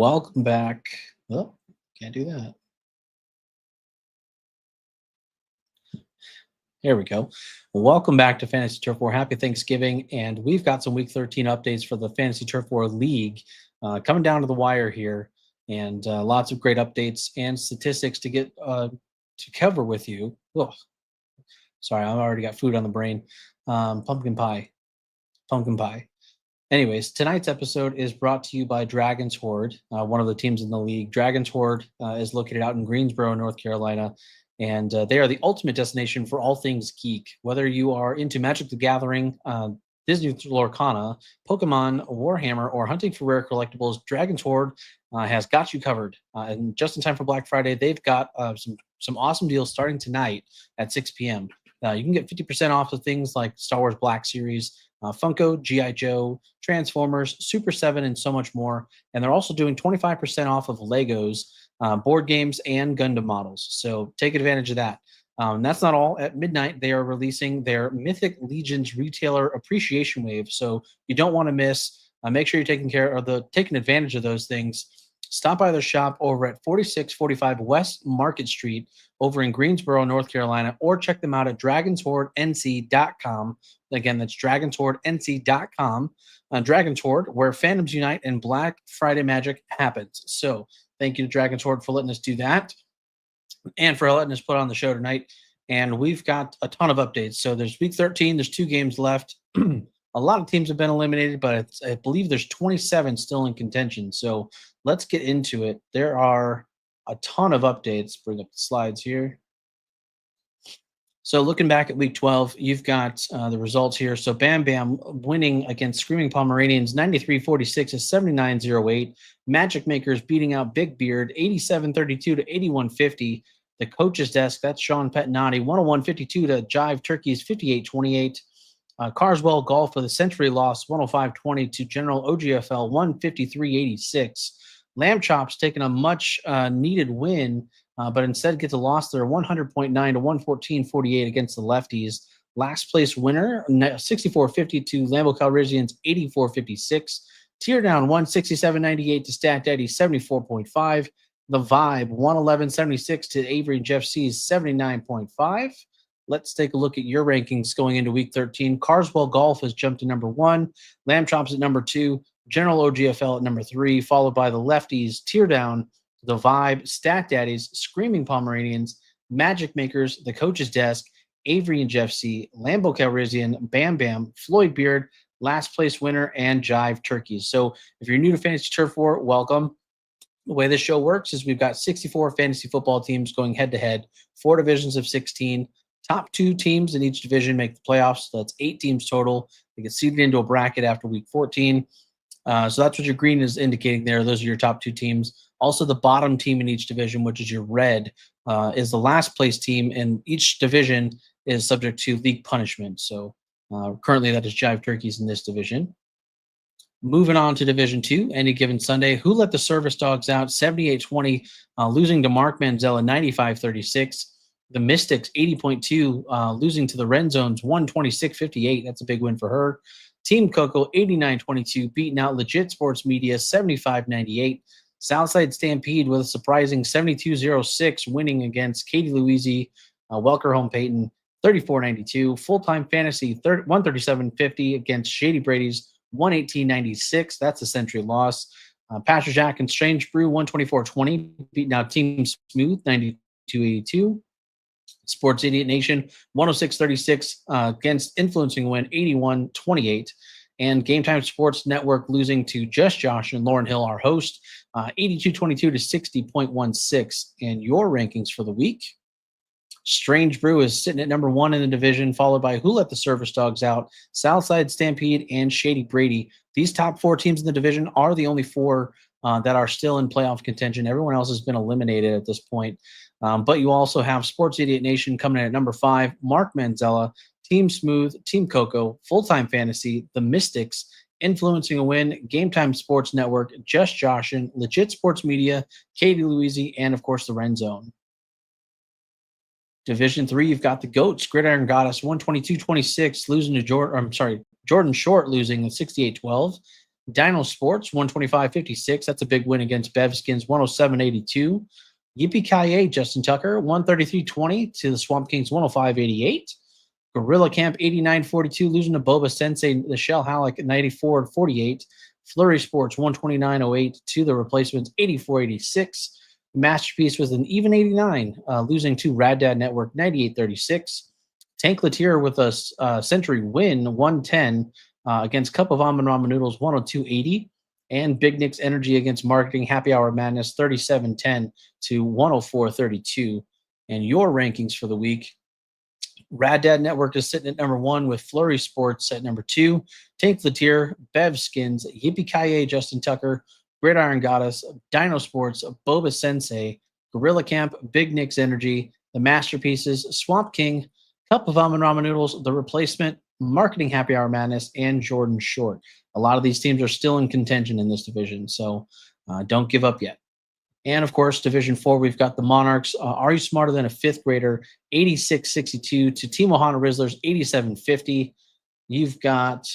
Welcome back. Oh, can't do that. Here we go. Welcome back to Fantasy Turf War. Happy Thanksgiving. And we've got some Week 13 updates for the Fantasy Turf War League coming down to the wire here. And lots of great updates and statistics to get to cover with you. Oh, sorry, I've already got food on the brain. Pumpkin pie. Pumpkin pie. Anyways, tonight's episode is brought to you by Dragon's Horde, one of the teams in the league. Dragon's Horde is located out in Greensboro, North Carolina, and they are the ultimate destination for all things geek. Whether you are into Magic the Gathering, Disney Lorcana, Pokemon, Warhammer, or hunting for rare collectibles, Dragon's Horde has got you covered. And just in time for Black Friday, they've got some awesome deals starting tonight at 6 p.m. You can get 50% off of things like Star Wars Black Series, Funko, G.I. Joe, Transformers, Super 7, and so much more. And they're also doing 25% off of Legos, board games, and Gundam models. So take advantage of that. That's not all. At midnight, they are releasing their Mythic Legions Retailer Appreciation Wave. So you don't want to miss. Make sure you're taking advantage of those things. Stop by their shop over at 4645 West Market Street over in Greensboro, North Carolina, or check them out at dragonshordenc.com. Again, that's dragonshordenc.com. Dragon's Horde, where fandoms unite and Black Friday magic happens. So thank you to Dragon's Horde for letting us do that and for letting us put on the show tonight. And we've got a ton of updates. So there's week 13. There's 2 games left. A lot of teams have been eliminated, but I believe there's 27 still in contention. So let's get into it. There are a ton of updates. Bring up the slides here. So looking back at week 12, you've got the results here. So Bam Bam winning against Screaming Pomeranians 93-46 to 79-08. Magic Makers beating out Big Beard 87-32 to 81-50. The Coach's Desk, that's Sean Pettinati, 101-52 to Jive Turkeys 58-28. Carswell Golf with a century loss 105-20 to General OGFL 153-86. Lamb Chops taking a much needed win, but instead gets a loss there 100.9 to 114-48 against the Lefties. Last place winner 64-50 to Lambeau Calrissians 84-56. Tear down 167.98 to Stat Daddy 74.5. The Vibe 111.76 to Avery and Jeff C's 79.5. Let's take a look at your rankings going into week 13. Carswell Golf has jumped to number 1. Lamb Chops at number 2. General OGFL at number 3, followed by the Lefties, Tear Down, The Vibe, Stat Daddies, Screaming Pomeranians, Magic Makers, The Coach's Desk, Avery and Jeff C, Lambeau Calrissian, Bam Bam, Floyd Beard, Last Place Winner, and Jive Turkeys. So if you're new to Fantasy Turf War, welcome. The way this show works is we've got 64 fantasy football teams going head-to-head, 4 divisions of 16. Top 2 teams in each division make the playoffs. So that's 8 teams total. They get seeded into a bracket after week 14. So that's what your green is indicating there. Those are your top 2 teams. Also, the bottom team in each division, which is your red, is the last place team, and each division is subject to league punishment. So currently that is Jive Turkeys in this division. Moving on to Division 2, any given Sunday, who let the Service Dogs out? 78-20, losing to Mark Manzella 95-36. The Mystics 80.2, losing to the Red Zones 126-58. That's a big win for her. Team Coco 89-22, beating out Legit Sports Media 75-98. Southside Stampede with a surprising 72-06, winning against Katie Louisi, Welker Home Peyton 34-92. Full-time Fantasy 137-50 against Shady Brady's 118-96. That's a century loss. Pastor Jack and Strange Brew 124-20, beating out Team Smooth 92-82. Sports Idiot Nation 106-36 against Influencing Win 81-28. And Game Time Sports Network losing to Just Josh and Lauren Hill, our host, 82-22 to 60.16. And your rankings for the week. Strange Brew is sitting at number 1 in the division, followed by Who Let the Service Dogs Out, Southside Stampede, and Shady Brady. These top 4 teams in the division are the only 4 that are still in playoff contention. Everyone else has been eliminated at this point. But you also have Sports Idiot Nation coming in at number 5, Mark Manzella, Team Smooth, Team Coco, Full-Time Fantasy, The Mystics, Influencing a Win, Game Time Sports Network, Just Joshin, Legit Sports Media, Katie Louisi, and, of course, the Red Zone. Division 3, you've got the Goats, Gridiron Goddess, 122-26, losing to Jordan Short, losing 68-12. Dino Sports 125.56. That's a big win against Bevskins 107.82. Yippee Ki Justin Tucker 133.20 to the Swamp Kings 105.88. Gorilla Camp 89.42 losing to Boba Sensei the Shell Halleck 94.48. Flurry Sports 129.08 to the Replacements 84.86. Masterpiece was an even 89, losing to Rad Dad Network 98.36. Tank Latier with a Century win 110 against Cup of Almond Ramen Noodles 102.80. And Big Nick's Energy against Marketing Happy Hour Madness 37.10 to 104.32. And your rankings for the week. Rad Dad Network is sitting at number 1 with Flurry Sports at number 2. Tank Latier, Bev Skins, Yippee Ki Justin Tucker, Gridiron Goddess, Dino Sports, Boba Sensei, Gorilla Camp, Big Nick's Energy, The Masterpieces, Swamp King, Cup of Almond Ramen Noodles, The Replacement, Marketing Happy Hour Madness, and Jordan Short. A lot of these teams are still in contention in this division, so don't give up yet. And of course, Division 4, we've got the Monarchs. Are You Smarter Than a Fifth Grader? 86.62 to Team Ohana Rizzlers, 87.50. You've got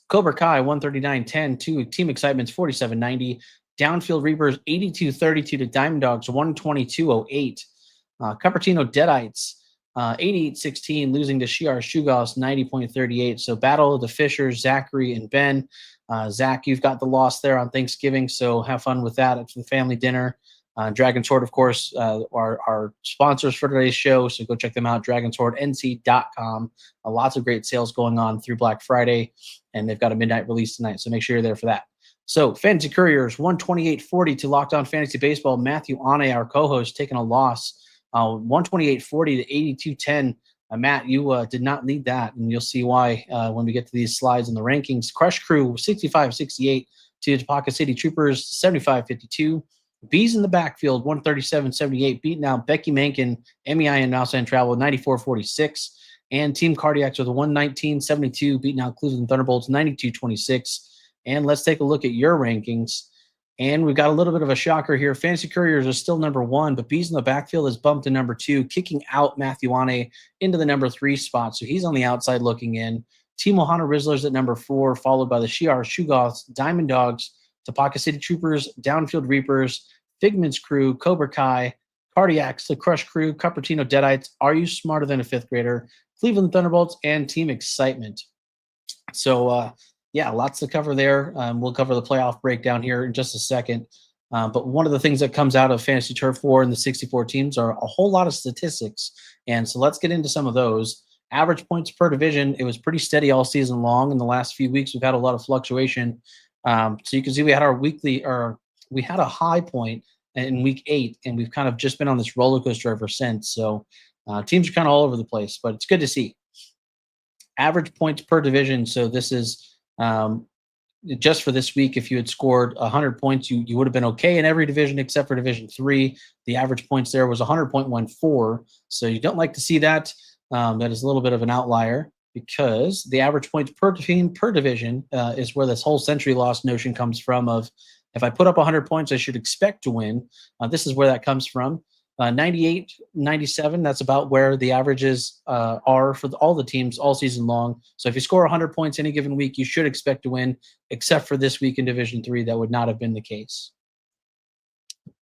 Cobra Kai, 139.10 to Team Excitement's 47.90. Downfield Reapers, 82.32 to Diamond Dogs, 122.08. Cupertino Deadites, 88.16, losing to Shiar Shugos, 90.38. So Battle of the Fishers, Zachary and Ben. Zach, you've got the loss there on Thanksgiving, so have fun with that. It's the family dinner. Dragon Sword, of course, are sponsors for today's show, so go check them out, dragonswordnc.com. Lots of great sales going on through Black Friday, and they've got a midnight release tonight, so make sure you're there for that. So, Fantasy Couriers, 128.40 to Locked On Fantasy Baseball. Matthew Ane, our co-host, taking a loss, 128.40 to 82.10. Matt, you did not lead that, and you'll see why when we get to these slides in the rankings. Crush Crew, 65.68 to Topeka City Troopers, 75.52. Bees in the Backfield, 137.78, beating out Becky Mankin, MEI and Mouse and Travel, 94.46. And Team Cardiacs with a 119.72, beating out Cleveland Thunderbolts, 92.26. And let's take a look at your rankings. And we've got a little bit of a shocker here. Fantasy Couriers are still number 1, but Bees in the Backfield is bumped to number 2, kicking out Matthew Ane into the number 3 spot. So he's on the outside looking in. Team Ohana Rizzlers at number 4, followed by the Shiar Shuggoths, Diamond Dogs, Topeka City Troopers, Downfield Reapers, Figment's Crew, Cobra Kai, Cardiacs, the Crush Crew, Cupertino Deadites, Are You Smarter Than a Fifth Grader, Cleveland Thunderbolts, and Team Excitement. So, yeah, lots to cover there. We'll cover the playoff breakdown here in just a second. But one of the things that comes out of Fantasy Turf War and the 64 teams are a whole lot of statistics. And so let's get into some of those. Average points per division, it was pretty steady all season long. In the last few weeks, we've had a lot of fluctuation. So you can see we had we had a high point in week 8, and we've kind of just been on this roller coaster ever since. So teams are kind of all over the place, but it's good to see. Average points per division. So this is just for this week. If you had scored 100 points, you would have been okay in every division except for Division 3. The average points there was 100.14. So you don't like to see that. That is a little bit of an outlier because the average points per team per division is where this whole century loss notion comes from of if I put up 100 points, I should expect to win. This is where that comes from. 98, 97, that's about where the averages are for all the teams all season long. So if you score 100 points any given week, you should expect to win, except for this week in Division 3. That would not have been the case.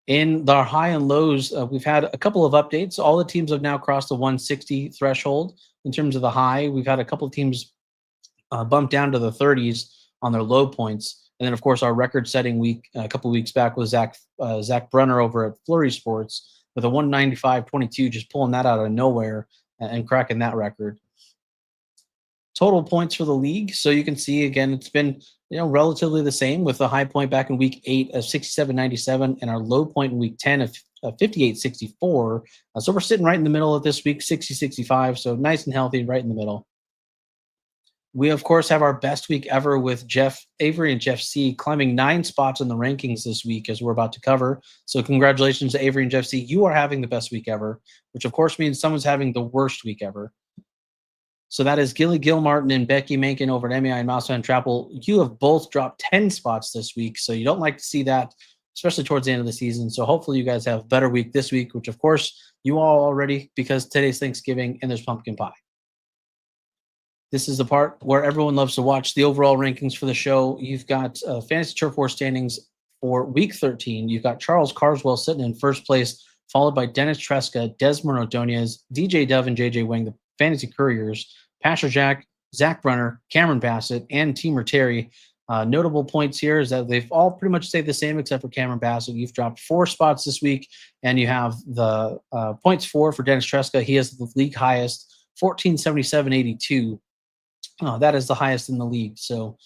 In the high and lows, we've had a couple of updates. All the teams have now crossed the 160 threshold. In terms of the high, we've had a couple of teams bump down to the 30s on their low points. And then, of course, our record-setting week a couple of weeks back was Zach Brunner over at Flurry Sports with a 195.22, just pulling that out of nowhere and cracking that record. Total points for the league. So you can see, again, it's been relatively the same with a high point back in week 8 of 67.97 and our low point in week 10 of 58.64. So we're sitting right in the middle of this week, 60.65. So nice and healthy right in the middle. We, of course, have our best week ever with Jeff Avery and Jeff C. climbing 9 spots in the rankings this week, as we're about to cover. So congratulations to Avery and Jeff C. You are having the best week ever, which, of course, means someone's having the worst week ever. So that is Gilly Gilmartin and Becky Mankin over at MEI and Mouse and Trapple. You have both dropped 10 spots this week, so you don't like to see that, especially towards the end of the season. So hopefully you guys have a better week this week, which, of course, you all already, because today's Thanksgiving and there's pumpkin pie. This is the part where everyone loves to watch the overall rankings for the show. You've got Fantasy Turf War standings for Week 13. You've got Charles Carswell sitting in first place, followed by Dennis Tresca, Desmond Ordonez, DJ Dove, and JJ Wing, the Fantasy Couriers, Pastor Jack, Zach Brunner, Cameron Bassett, and Teamer Terry. Notable points here is that they've all pretty much stayed the same except for Cameron Bassett. You've dropped 4 spots this week, and you have the points for Dennis Tresca. He has the league highest, 1477.82. That is the highest in the league. So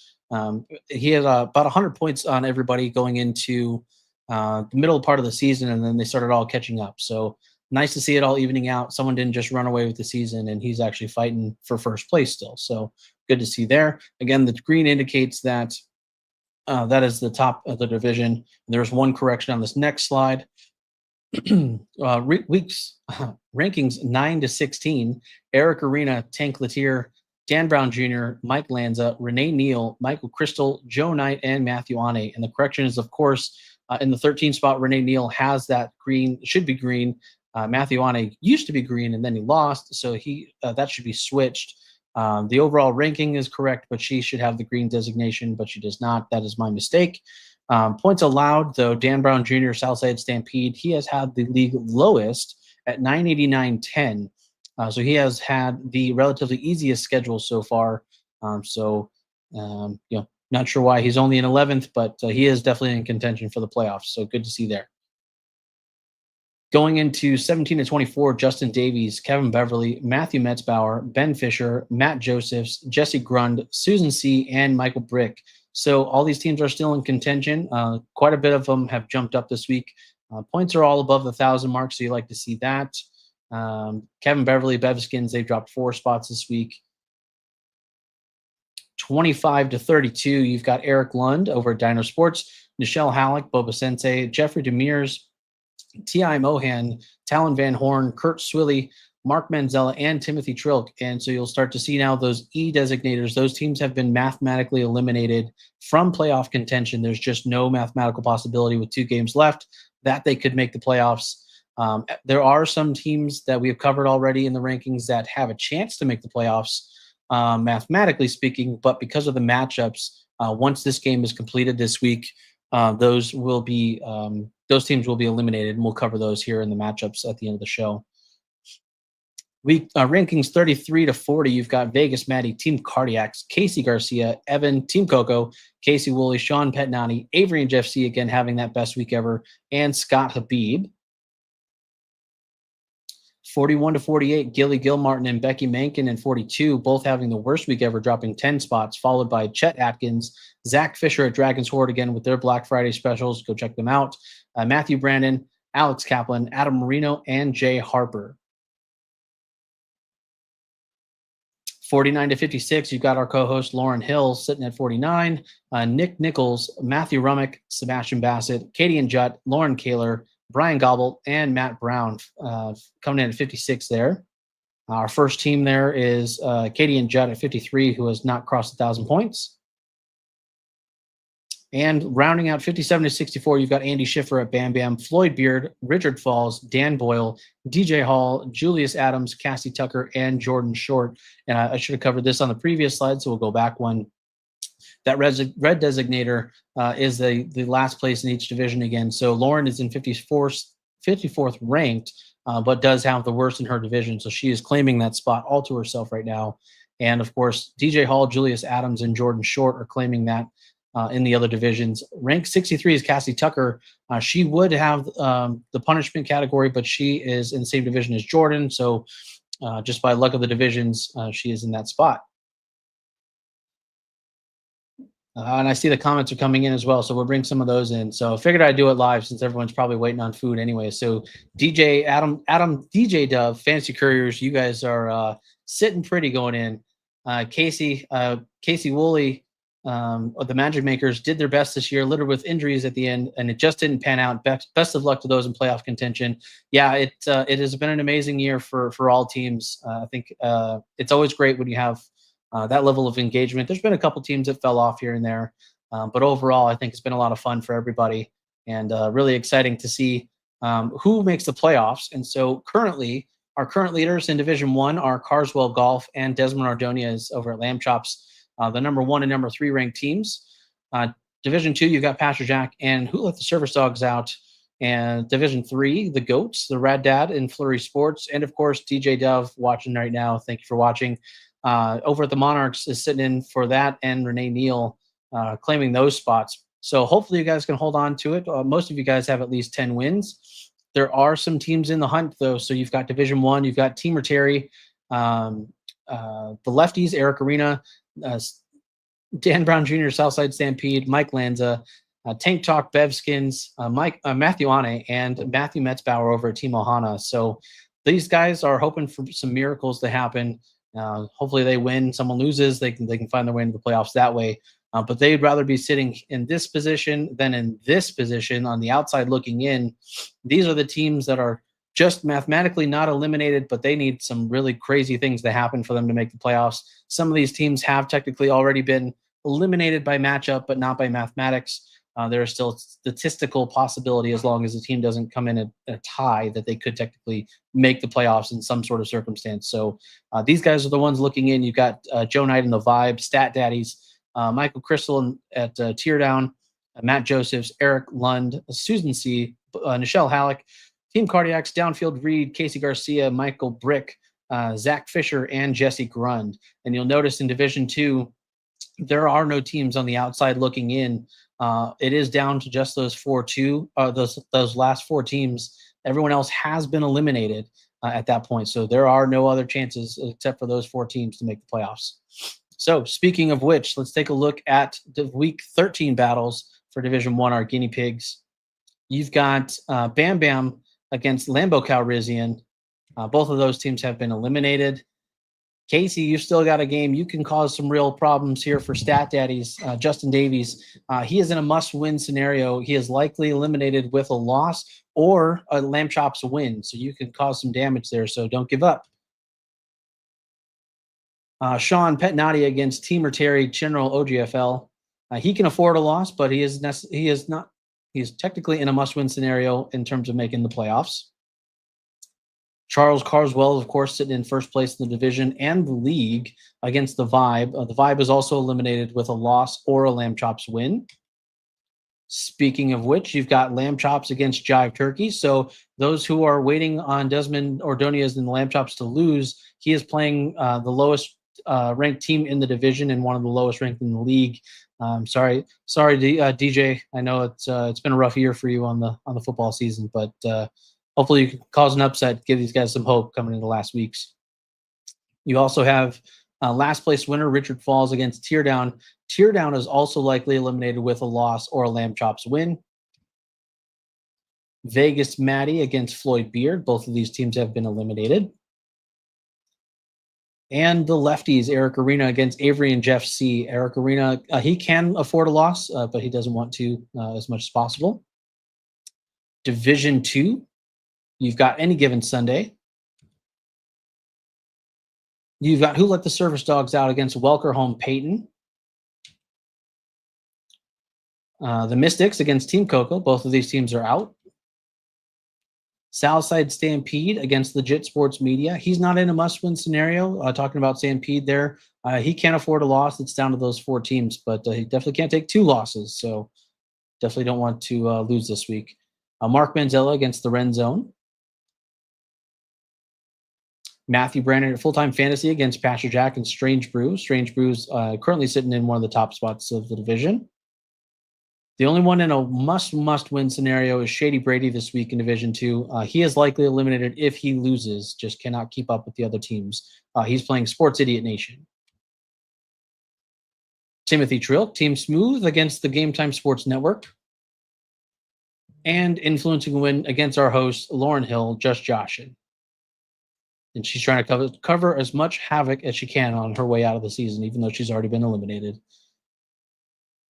he had about 100 points on everybody going into the middle part of the season, and then they started all catching up. So nice to see it all evening out. Someone didn't just run away with the season, and he's actually fighting for first place still. So good to see there. Again, the green indicates that that is the top of the division. There's one correction on this next slide. Weeks rankings 9 to 16. Eric Arena, Tank Latier, Dan Brown Jr., Mike Lanza, Renee Neal, Michael Crystal, Joe Knight, and Matthew Ane. And the correction is, of course, in the 13th spot, Renee Neal has that green, should be green. Matthew Ane used to be green, and then he lost, so that should be switched. The overall ranking is correct, but she should have the green designation, but she does not. That is my mistake. Points allowed, though, Dan Brown Jr., Southside Stampede, he has had the league lowest at 989.10. So he has had the relatively easiest schedule so far. Not sure why he's only in 11th, but he is definitely in contention for the playoffs. So good to see there. Going into 17 to 24, Justin Davies, Kevin Beverly, Matthew Metzbauer, Ben Fisher, Matt Josephs, Jesse Grund, Susan C., and Michael Brick. So all these teams are still in contention. Quite a bit of them have jumped up this week. Points are all above the 1,000 mark, so you like to see that. Kevin Beverly, Bevskins, they've dropped 4 spots this week. 25 to 32, you've got Eric Lund over at Dino Sports, Nichelle Halleck, Boba Sensei, Jeffrey Demirs, T.I. Mohan, Talon Van Horn, Kurt Swilly, Mark Manzella, and Timothy Trilk. And so you'll start to see now those E designators. Those teams have been mathematically eliminated from playoff contention. There's just no mathematical possibility with 2 games left that they could make the playoffs. There are some teams that we have covered already in the rankings that have a chance to make the playoffs, mathematically speaking, but because of the matchups, once this game is completed this week, those teams will be eliminated, and we'll cover those here in the matchups at the end of the show. Rankings 33 to 40, you've got Vegas Maddie, Team Cardiacs, Casey Garcia, Evan, Team Coco, Casey Woolley, Sean Petnani, Avery and Jeff C. again having that best week ever, and Scott Habib. 41 to 48, Gilly Gilmartin and Becky Mankin, and 42, both having the worst week ever, dropping 10 spots, followed by Chet Atkins, Zach Fisher at Dragon's Horde again with their Black Friday specials. Go check them out. Matthew Brandon, Alex Kaplan, Adam Marino, and Jay Harper. 49 to 56, you've got our co-host Lauren Hill sitting at 49, Nick Nichols, Matthew Rummick, Sebastian Bassett, Katie and Jutt, Lauren Kaler, Brian Gobble, and Matt Brown coming in at 56 there. Our first team there is Katie and Judd at 53, who has not crossed 1,000 points. And rounding out 57 to 64, you've got Andy Schiffer at Bam Bam, Floyd Beard, Richard Falls, Dan Boyle, DJ Hall, Julius Adams, Cassie Tucker, and Jordan Short. And I should have covered this on the previous slide, so we'll go back one. That red designator is the last place in each division again. So Lauren is in 54th ranked, but does have the worst in her division. So she is claiming that spot all to herself right now. And, of course, DJ Hall, Julius Adams, and Jordan Short are claiming that in the other divisions. Rank 63 is Cassie Tucker. She would have the punishment category, but she is in the same division as Jordan. So just by luck of the divisions, she is in that spot. And I see the comments are coming in as well, so we'll bring some of those in. So I figured I'd do it live since everyone's probably waiting on food anyway. So DJ DJ Dove, Fantasy Couriers, you guys are sitting pretty going in. Casey Woolley, the Magic Makers did their best this year, littered with injuries at the end, and it just didn't pan out. Best of luck to those in playoff contention. Yeah, it has been an amazing year for all teams. I think it's always great when you have that level of engagement. There's been a couple teams that fell off here and there, but overall, I think it's been a lot of fun for everybody, and really exciting to see who makes the playoffs. And so currently, Our current leaders in Division 1 are Carswell Golf and Desmond Ordonez over at Lamb Chops, the number 1 and number 3 ranked teams. Division 2, you've got Pastor Jack and Who Let the Service Dogs Out. And Division 3, the Goats, the Rad Dad and Flurry Sports. And, of course, DJ Dove watching right now. Thank you for watching. Over at the Monarchs is sitting in for that, and Renee Neal claiming those spots. So hopefully you guys can hold on to it. Most of you guys have at least 10 wins. There are some teams in the hunt, though. So you've got Division 1, you've got Teamer Terry, the Lefties, Eric Arena, Dan Brown Jr., Southside Stampede, Mike Lanza, Tank Talk, Bevskins, Matthew Ane, and Matthew Metzbauer over at Team Ohana. So these guys are hoping for some miracles to happen. Hopefully they win. Someone loses, they can find their way into the playoffs that way. But they'd rather be sitting in this position than in this position on the outside looking in. These are the teams that are just mathematically not eliminated, but they need some really crazy things to happen for them to make the playoffs. Some of these teams have technically already been eliminated by matchup, but not by mathematics. There is still a statistical possibility, as long as the team doesn't come in at a tie, that they could technically make the playoffs in some sort of circumstance. So these guys are the ones looking in. You've got Joe Knight and the Vibe, Stat Daddies, Michael Crystal at Teardown, Matt Josephs, Eric Lund, Susan C., Nichelle Halleck, Team Cardiacs, Downfield Reed, Casey Garcia, Michael Brick, Zach Fisher, and Jesse Grund. And you'll notice in Division 2, there are no teams on the outside looking in. It is down to just those those last 4 teams. Everyone else has been eliminated at that point. So there are no other chances except for those 4 teams to make the playoffs. So speaking of which, let's take a look at the Week 13 battles for Division 1, our guinea pigs. You've got Bam Bam against Lambo Calrissian. Both of those teams have been eliminated. Casey, you've still got a game. You can cause some real problems here for Stat Daddies. Justin Davies, he is in a must-win scenario. He is likely eliminated with a loss or a Lamb Chops win, so you can cause some damage there, so don't give up. Sean Petnati against Teamer Terry, General OGFL. He can afford a loss, but he is technically in a must-win scenario in terms of making the playoffs. Charles Carswell, of course, sitting in first place in the division and the league against the Vibe. The Vibe is also eliminated with a loss or a Lamb Chops win. Speaking of which, you've got Lamb Chops against Jive Turkey. So those who are waiting on Desmond Ordonez and the Lamb Chops to lose, he is playing the lowest ranked team in the division and one of the lowest ranked in the league. Sorry, DJ. I know it's been a rough year for you on the football season, but hopefully you can cause an upset, give these guys some hope coming into the last weeks. You also have last place winner Richard Falls against Teardown. Teardown is also likely eliminated with a loss or a Lamb Chops win. Vegas Maddie against Floyd Beard. Both of these teams have been eliminated. And the Lefties, Eric Arena against Avery and Jeff C. Eric Arena, he can afford a loss, but he doesn't want to as much as possible. Division 2, you've got Any Given Sunday. You've got Who Let the Service Dogs Out against Welker Home Peyton. The Mystics against Team Coco. Both of these teams are out. Southside Stampede against Legit Sports Media. He's not in a must-win scenario. Talking about Stampede there. He can't afford a loss. It's down to those 4 teams, but he definitely can't take 2 losses. So definitely don't want to lose this week. Mark Manzella against the Ren Zone. Matthew Brandon at Full-Time Fantasy against Pastor Jack and Strange Brew. Strange Brew's currently sitting in one of the top spots of the division. The only one in a must-win scenario is Shady Brady this week in Division 2. He is likely eliminated if he loses, just cannot keep up with the other teams. He's playing Sports Idiot Nation. Timothy Trilk, Team Smooth against the Game Time Sports Network. And Influencing Win against our host, Lauren Hill, Just Joshin. And she's trying to cover as much havoc as she can on her way out of the season, even though she's already been eliminated.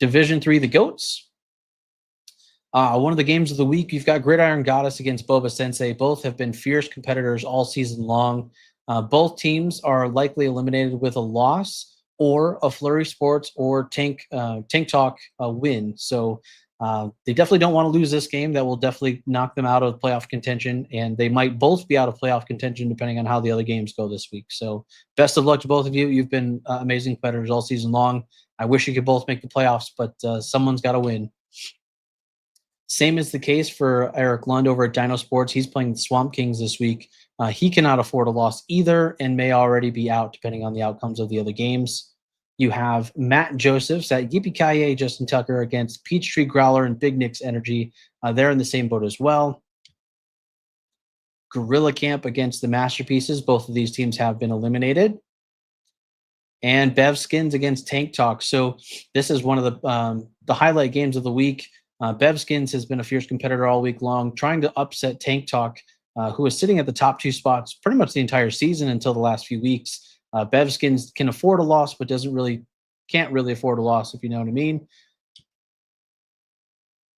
Division 3, the Goats. One of the games of the week, you've got Gridiron Goddess against Boba Sensei. Both have been fierce competitors all season long. Both teams are likely eliminated with a loss or a Flurry Sports or Tank Talk win. So They definitely don't want to lose this game. That will definitely knock them out of playoff contention, and they might both be out of playoff contention depending on how the other games go this week. So, best of luck to both of you. You've been amazing competitors all season long. I wish you could both make the playoffs, but someone's got to win. Same is the case for Eric Lund over at Dino Sports. He's playing the Swamp Kings this week. He cannot afford a loss either and may already be out depending on the outcomes of the other games. You have Matt Josephs at Yippee Kaye, Justin Tucker against Peachtree Growler and Big Nick's Energy. They're in the same boat as well. Gorilla Camp against the Masterpieces. Both of these teams have been eliminated. And Bev Skins against Tank Talk. So this is one of the highlight games of the week. Bev Skins has been a fierce competitor all week long, trying to upset Tank Talk, who is sitting at the top 2 spots pretty much the entire season until the last few weeks. Bev Skins can afford a loss, but can't really afford a loss, if you know what I mean.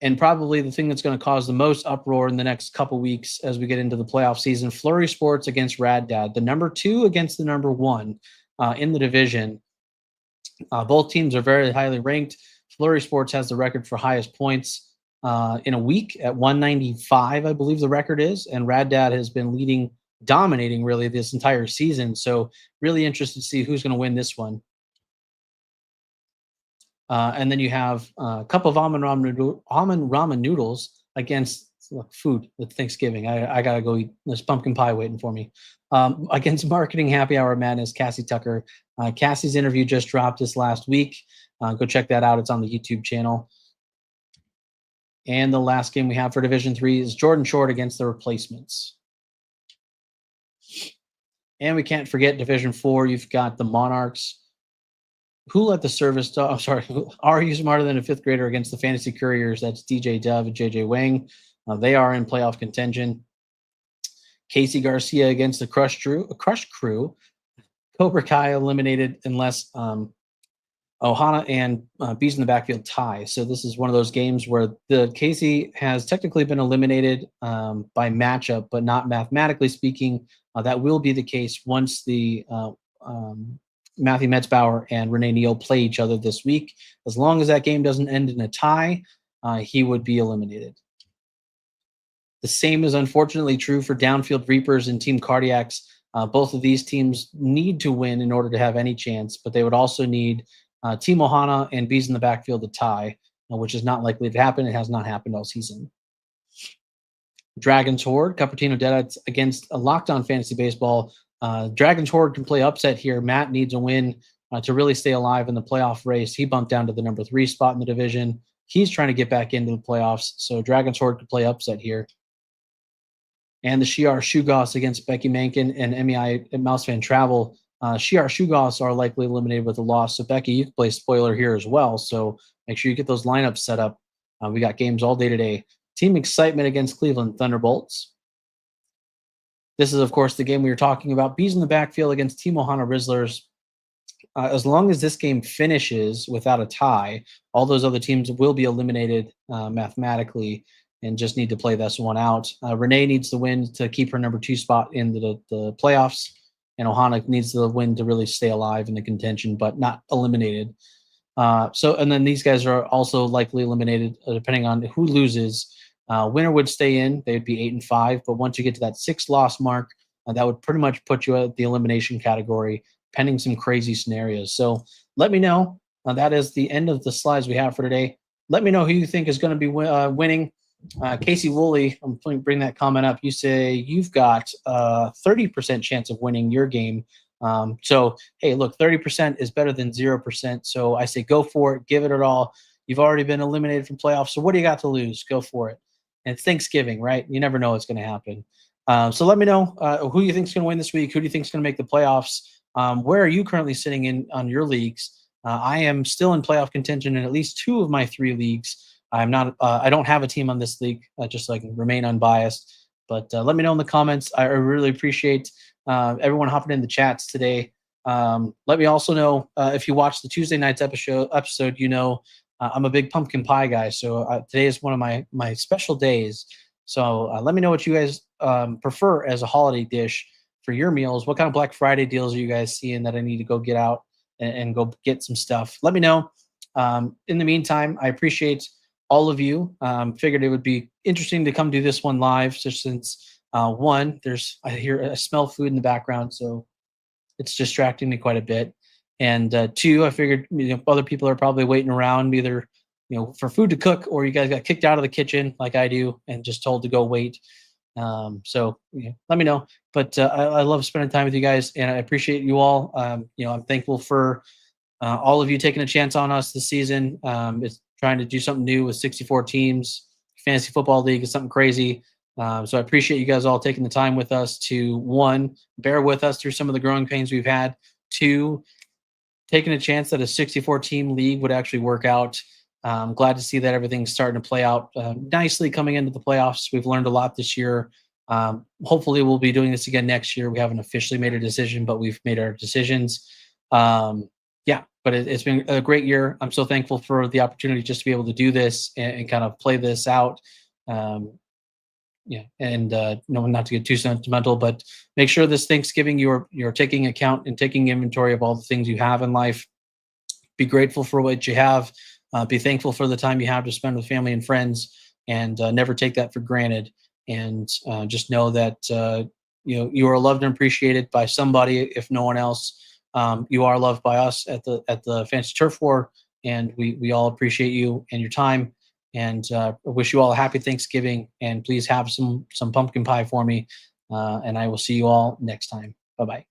And probably the thing that's going to cause the most uproar in the next couple weeks as we get into the playoff season, Flurry Sports against Rad Dad, the number 2 against the number 1 in the division. Both teams are very highly ranked. Flurry Sports has the record for highest points in a week at 195, I believe the record is. And Rad Dad has been dominating really this entire season. So really interested to see who's going to win this one. And then you have a cup of almond ramen noodles against food with Thanksgiving. I got to go eat. There's pumpkin pie waiting for me. Against Marketing Happy Hour Madness, Cassie Tucker. Cassie's interview just dropped this last week. Go check that out. It's on the YouTube channel. And the last game we have for Division 3 is Jordan Short against the Replacements. And we can't forget Division 4. You've got the Monarchs. Who let the service dog? I'm sorry. Are you smarter than a 5th grader against the Fantasy Couriers? That's DJ Dove and JJ Wang. They are in playoff contention. Casey Garcia against the Crush Crew. Cobra Kai eliminated unless Ohana and Bees in the Backfield tie. So this is one of those games where the Casey has technically been eliminated by matchup, but not mathematically speaking. That will be the case once the Matthew Metzbauer and Renee Neal play each other this week. As long as that game doesn't end in a tie, he would be eliminated. The same is unfortunately true for Downfield Reapers and Team Cardiacs. Both of these teams need to win in order to have any chance, but they would also need Team Ohana and Bees in the Backfield to tie, which is not likely to happen. It has not happened all season. Dragons Horde, Cupertino Deadites against Locked On Fantasy Baseball. Dragons Horde can play upset here. Matt needs a win to really stay alive in the playoff race. He bumped down to the number 3 spot in the division. He's trying to get back into the playoffs, so Dragons Horde could play upset here. And the Shiar Shugos against Becky Mankin and MEI at Mouse Fan Travel. Shiar Shugos are likely eliminated with a loss. So, Becky, you can play spoiler here as well. So, make sure you get those lineups set up. We got games all day today. Team Excitement against Cleveland Thunderbolts. This is, of course, the game we were talking about. Bees in the Backfield against Team Ohana Rizzlers. As long as this game finishes without a tie, all those other teams will be eliminated mathematically and just need to play this one out. Renee needs the win to keep her number 2 spot in the playoffs, and Ohana needs the win to really stay alive in the contention, but not eliminated. And then these guys are also likely eliminated depending on who loses. Winner would stay in; they would be 8-5. But once you get to that 6-loss mark, that would pretty much put you at the elimination category, pending some crazy scenarios. So let me know. That is the end of the slides we have for today. Let me know who you think is going to be winning. Casey Woolley, I'm going to bring that comment up. You say you've got a 30% chance of winning your game. So, hey, look, 30% is better than 0%. So I say go for it. Give it all. You've already been eliminated from playoffs. So what do you got to lose? Go for it. And it's Thanksgiving, right? You never know what's going to happen. So let me know who you think is going to win this week. Who do you think is going to make the playoffs? Where are you currently sitting in on your leagues? I am still in playoff contention in at least 2 of my 3 leagues. I'm not. I don't have a team on this league, just so I can remain unbiased. But let me know in the comments. I really appreciate everyone hopping in the chats today. Let me also know if you watch the Tuesday night's episode. You know I'm a big pumpkin pie guy, so today is one of my special days. So let me know what you guys prefer as a holiday dish for your meals. What kind of Black Friday deals are you guys seeing that I need to go get out and go get some stuff? Let me know. In the meantime, I appreciate all of you. Figured it would be interesting to come do this one live, just since one, I smell food in the background, so it's distracting me quite a bit. And two, I figured other people are probably waiting around either for food to cook, or you guys got kicked out of the kitchen like I do and just told to go wait. So let me know. But I love spending time with you guys, and I appreciate you all. I'm thankful for all of you taking a chance on us this season. It's trying to do something new with 64 teams. Fantasy Football League is something crazy. So I appreciate you guys all taking the time with us to, one, bear with us through some of the growing pains we've had, two, taking a chance that a 64 team league would actually work out. I'm glad to see that everything's starting to play out nicely coming into the playoffs. We've learned a lot this year. Hopefully we'll be doing this again next year. We haven't officially made a decision, but we've made our decisions. But it's been a great year. I'm so thankful for the opportunity just to be able to do this and kind of play this out. Not to get too sentimental, but make sure this Thanksgiving you're taking account and taking inventory of all the things you have in life. Be grateful for what you have. Be thankful for the time you have to spend with family and friends, and never take that for granted. And just know that you are loved and appreciated by somebody, if no one else. You are loved by us at the Fantasy Turf War, and we all appreciate you and your time. And I wish you all a happy Thanksgiving, and please have some pumpkin pie for me. And I will see you all next time. Bye-bye.